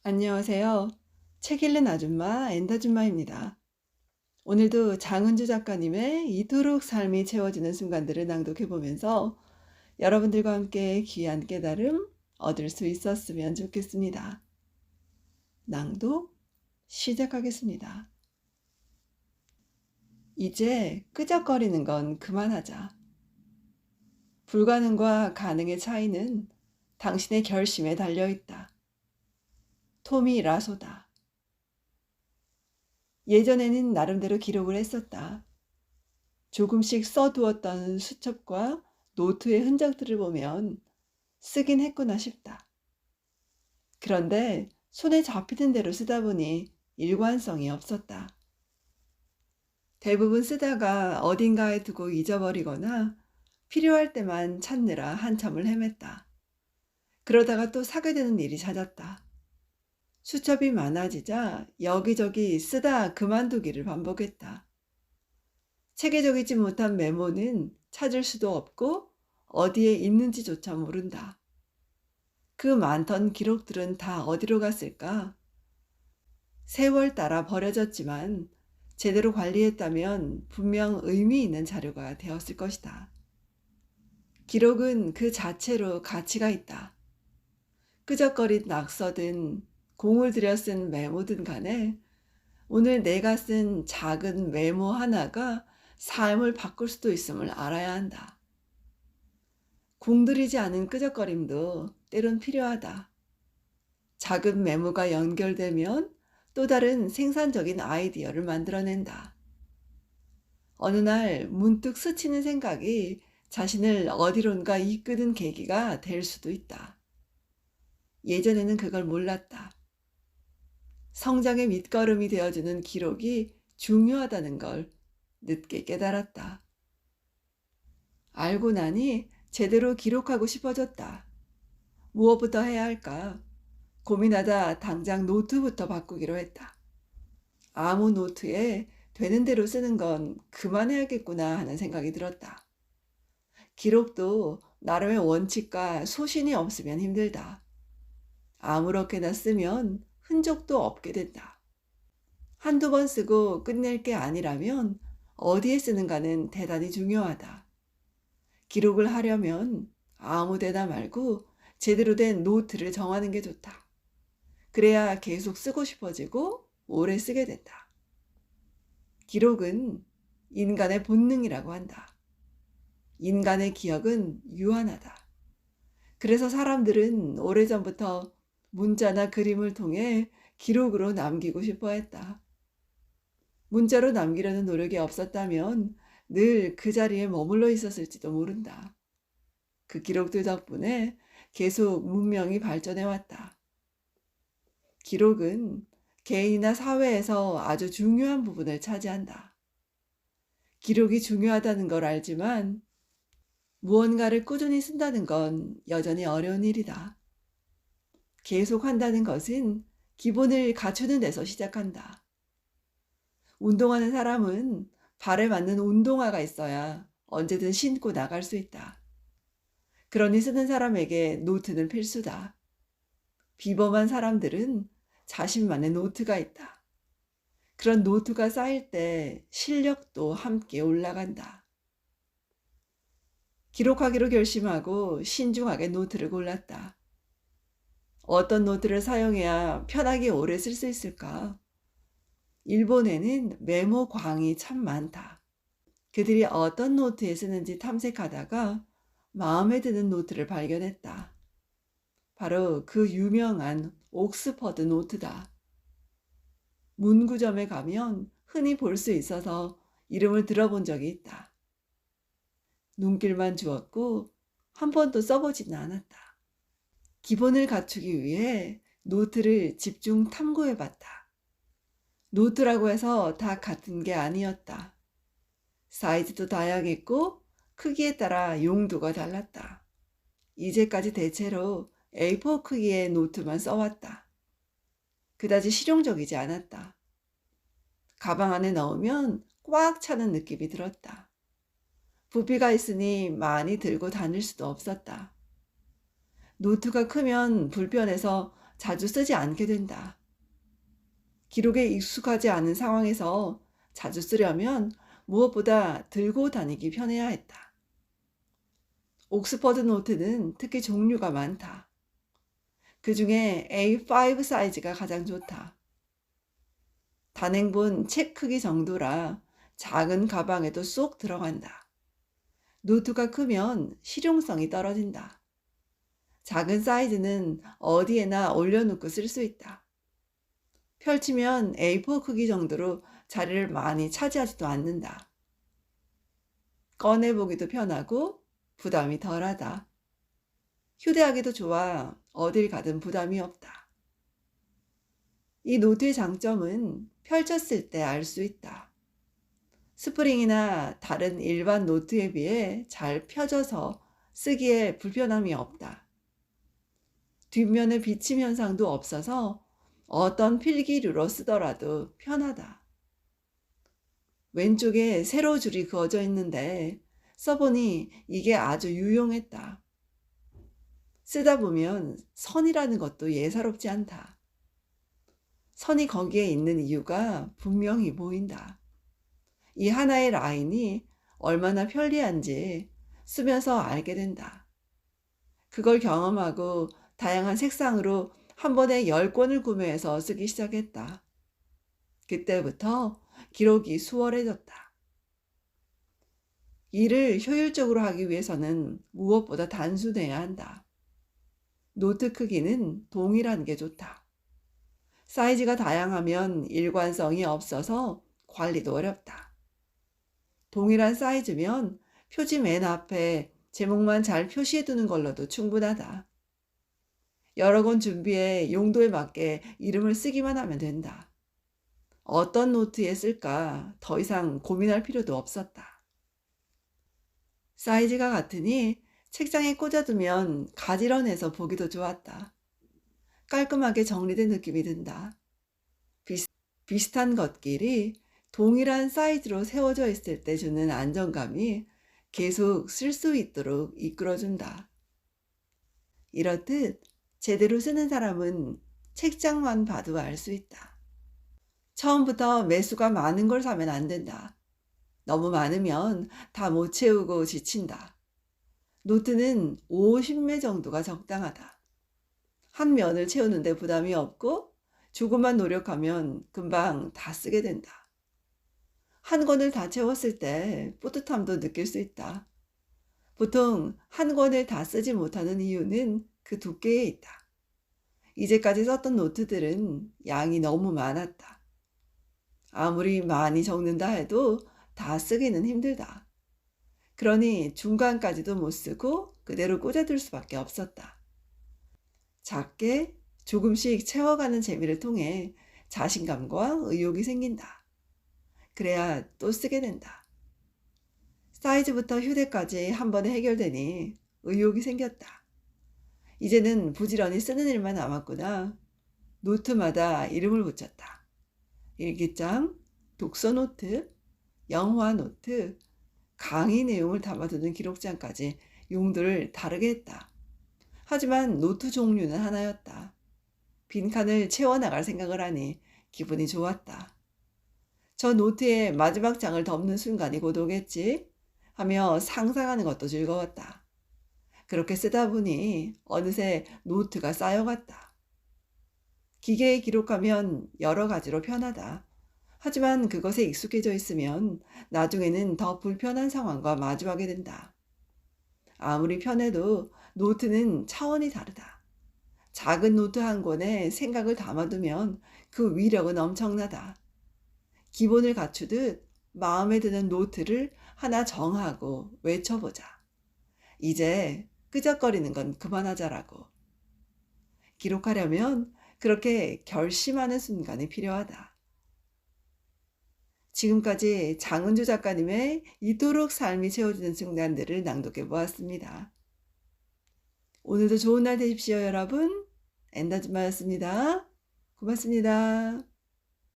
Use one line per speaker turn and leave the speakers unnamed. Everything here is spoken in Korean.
안녕하세요. 책 읽는 아줌마 엔다줌마입니다. 오늘도 장은주 작가님의 이토록 삶이 채워지는 순간들을 낭독해 보면서 여러분들과 함께 귀한 깨달음 얻을 수 있었으면 좋겠습니다. 낭독 시작하겠습니다. 이제 끄적거리는 건 그만하자. 불가능과 가능의 차이는 당신의 결심에 달려있다. 토미 라소다. 예전에는 나름대로 기록을 했었다. 조금씩 써두었던 수첩과 노트의 흔적들을 보면 쓰긴 했구나 싶다. 그런데 손에 잡히는 대로 쓰다 보니 일관성이 없었다. 대부분 쓰다가 어딘가에 두고 잊어버리거나 필요할 때만 찾느라 한참을 헤맸다. 그러다가 또 사게 되는 일이 잦았다. 수첩이 많아지자 여기저기 쓰다 그만두기를 반복했다. 체계적이지 못한 메모는 찾을 수도 없고 어디에 있는지조차 모른다. 그 많던 기록들은 다 어디로 갔을까? 세월 따라 버려졌지만 제대로 관리했다면 분명 의미 있는 자료가 되었을 것이다. 기록은 그 자체로 가치가 있다. 끄적거린 낙서든 공을 들여 쓴 메모든 간에 오늘 내가 쓴 작은 메모 하나가 삶을 바꿀 수도 있음을 알아야 한다. 공들이지 않은 끄적거림도 때론 필요하다. 작은 메모가 연결되면 또 다른 생산적인 아이디어를 만들어낸다. 어느 날 문득 스치는 생각이 자신을 어디론가 이끄는 계기가 될 수도 있다. 예전에는 그걸 몰랐다. 성장의 밑거름이 되어주는 기록이 중요하다는 걸 늦게 깨달았다. 알고 나니 제대로 기록하고 싶어졌다. 무엇부터 해야 할까? 고민하다 당장 노트부터 바꾸기로 했다. 아무 노트에 되는 대로 쓰는 건 그만해야겠구나 하는 생각이 들었다. 기록도 나름의 원칙과 소신이 없으면 힘들다. 아무렇게나 쓰면 흔적도 없게 된다. 한두 번 쓰고 끝낼 게 아니라면 어디에 쓰는가는 대단히 중요하다. 기록을 하려면 아무 데나 말고 제대로 된 노트를 정하는 게 좋다. 그래야 계속 쓰고 싶어지고 오래 쓰게 된다. 기록은 인간의 본능이라고 한다. 인간의 기억은 유한하다. 그래서 사람들은 오래전부터 문자나 그림을 통해 기록으로 남기고 싶어 했다. 문자로 남기려는 노력이 없었다면 늘 그 자리에 머물러 있었을지도 모른다. 그 기록들 덕분에 계속 문명이 발전해 왔다. 기록은 개인이나 사회에서 아주 중요한 부분을 차지한다. 기록이 중요하다는 걸 알지만 무언가를 꾸준히 쓴다는 건 여전히 어려운 일이다. 계속 한다는 것은 기본을 갖추는 데서 시작한다. 운동하는 사람은 발에 맞는 운동화가 있어야 언제든 신고 나갈 수 있다. 그러니 쓰는 사람에게 노트는 필수다. 비범한 사람들은 자신만의 노트가 있다. 그런 노트가 쌓일 때 실력도 함께 올라간다. 기록하기로 결심하고 신중하게 노트를 골랐다. 어떤 노트를 사용해야 편하게 오래 쓸 수 있을까? 일본에는 메모광이 참 많다. 그들이 어떤 노트에 쓰는지 탐색하다가 마음에 드는 노트를 발견했다. 바로 그 유명한 옥스퍼드 노트다. 문구점에 가면 흔히 볼 수 있어서 이름을 들어본 적이 있다. 눈길만 주었고 한 번도 써보지는 않았다. 기본을 갖추기 위해 노트를 집중 탐구해봤다. 노트라고 해서 다 같은 게 아니었다. 사이즈도 다양했고 크기에 따라 용도가 달랐다. 이제까지 대체로 A4 크기의 노트만 써왔다. 그다지 실용적이지 않았다. 가방 안에 넣으면 꽉 차는 느낌이 들었다. 부피가 있으니 많이 들고 다닐 수도 없었다. 노트가 크면 불편해서 자주 쓰지 않게 된다. 기록에 익숙하지 않은 상황에서 자주 쓰려면 무엇보다 들고 다니기 편해야 했다. 옥스퍼드 노트는 특히 종류가 많다. 그 중에 A5 사이즈가 가장 좋다. 단행본 책 크기 정도라 작은 가방에도 쏙 들어간다. 노트가 크면 실용성이 떨어진다. 작은 사이즈는 어디에나 올려놓고 쓸 수 있다. 펼치면 A4 크기 정도로 자리를 많이 차지하지도 않는다. 꺼내보기도 편하고 부담이 덜하다. 휴대하기도 좋아 어딜 가든 부담이 없다. 이 노트의 장점은 펼쳤을 때 알 수 있다. 스프링이나 다른 일반 노트에 비해 잘 펴져서 쓰기에 불편함이 없다. 뒷면에 비침 현상도 없어서 어떤 필기류로 쓰더라도 편하다. 왼쪽에 세로 줄이 그어져 있는데 써보니 이게 아주 유용했다. 쓰다 보면 선이라는 것도 예사롭지 않다. 선이 거기에 있는 이유가 분명히 보인다. 이 하나의 라인이 얼마나 편리한지 쓰면서 알게 된다. 그걸 경험하고 다양한 색상으로 한 번에 10권을 구매해서 쓰기 시작했다. 그때부터 기록이 수월해졌다. 일을 효율적으로 하기 위해서는 무엇보다 단순해야 한다. 노트 크기는 동일한 게 좋다. 사이즈가 다양하면 일관성이 없어서 관리도 어렵다. 동일한 사이즈면 표지 맨 앞에 제목만 잘 표시해두는 걸로도 충분하다. 여러 권 준비해 용도에 맞게 이름을 쓰기만 하면 된다. 어떤 노트에 쓸까 더 이상 고민할 필요도 없었다. 사이즈가 같으니 책장에 꽂아두면 가지런해서 보기도 좋았다. 깔끔하게 정리된 느낌이 든다. 비슷한 것끼리 동일한 사이즈로 세워져 있을 때 주는 안정감이 계속 쓸 수 있도록 이끌어준다. 이렇듯 제대로 쓰는 사람은 책장만 봐도 알 수 있다. 처음부터 매수가 많은 걸 사면 안 된다. 너무 많으면 다 못 채우고 지친다. 노트는 50매 정도가 적당하다. 한 면을 채우는데 부담이 없고 조금만 노력하면 금방 다 쓰게 된다. 한 권을 다 채웠을 때 뿌듯함도 느낄 수 있다. 보통 한 권을 다 쓰지 못하는 이유는 그 두께에 있다. 이제까지 썼던 노트들은 양이 너무 많았다. 아무리 많이 적는다 해도 다 쓰기는 힘들다. 그러니 중간까지도 못 쓰고 그대로 꽂아둘 수밖에 없었다. 작게 조금씩 채워가는 재미를 통해 자신감과 의욕이 생긴다. 그래야 또 쓰게 된다. 사이즈부터 휴대까지 한 번에 해결되니 의욕이 생겼다. 이제는 부지런히 쓰는 일만 남았구나. 노트마다 이름을 붙였다. 일기장, 독서 노트, 영화 노트, 강의 내용을 담아두는 기록장까지 용도를 다르게 했다. 하지만 노트 종류는 하나였다. 빈칸을 채워나갈 생각을 하니 기분이 좋았다. 저 노트의 마지막 장을 덮는 순간이 곧 오겠지 하며 상상하는 것도 즐거웠다. 그렇게 쓰다 보니 어느새 노트가 쌓여갔다. 기계에 기록하면 여러 가지로 편하다. 하지만 그것에 익숙해져 있으면 나중에는 더 불편한 상황과 마주하게 된다. 아무리 편해도 노트는 차원이 다르다. 작은 노트 한 권에 생각을 담아두면 그 위력은 엄청나다. 기본을 갖추듯 마음에 드는 노트를 하나 정하고 외쳐보자. 이제 끄적거리는 건 그만하자라고. 기록하려면 그렇게 결심하는 순간이 필요하다. 지금까지 장은주 작가님의 이토록 삶이 채워지는 순간들을 낭독해 보았습니다. 오늘도 좋은 날 되십시오, 여러분. 엔다즈마였습니다. 고맙습니다.